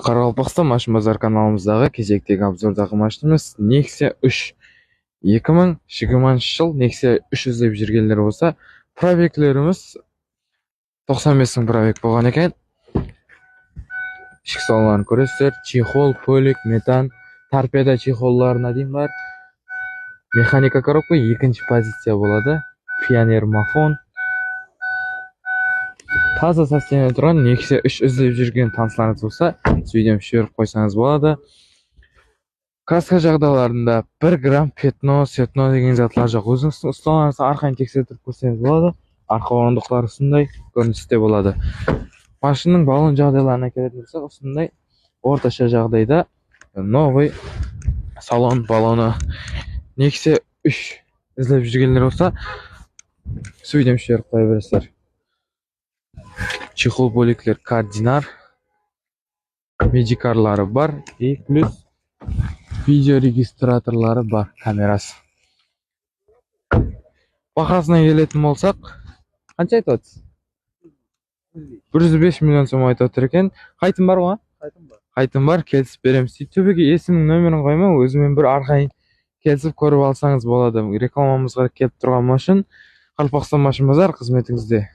Қарақалпақстан машин базар каналымыздағы кезектегі обзордағы машинамыз Nexia 3. 2020 жыл Nexia 3 іздеп жүргендер болса, пробеглеріміз 95 мың пробег болған екен. Ішкі салондарын көресіздер. Чехол, полик, метан, торпеда чехолларына дейін бар. Механика коробка екінші позиция болады. Пионер мафон. Таза состояние тұрған Nexia 3 іздеп жүрген таныстарыңыз болса, видеоны шеріп қойсаңыз болады. Краска жағдайларында 1 грамм пятно, сетно деген затлар жоқ. Өзіңіз ұсталаңыз арқайын тексертіп көрсеңіз болады. Арқа орындықтары осындай көріністе болады. Машинның баллон жағдайларына келетін болсақ, осындай орташа жағдайда новый салон баллоны. Nexia 3 іздеп жүргендер болса, видеоны шеріп қоя бересіздер. Чехол поликлер кардинар, медикарлары бар и плюс видео регистраторлары бар, камерасы. Бағасына келетін болсақ, қанша айтып отырсыз? 105 миллион сом айтып отыр екен. Қайтым бар ма? Қайтым бар, келісіп береміз. Төбеге есімнің нөмірін қоймай, өзімен бір арқайын келісіп көріп алсаңыз болады. Рекламамызға келіп тұрған машин Қарақалпақстан машин базар қызметіңізде.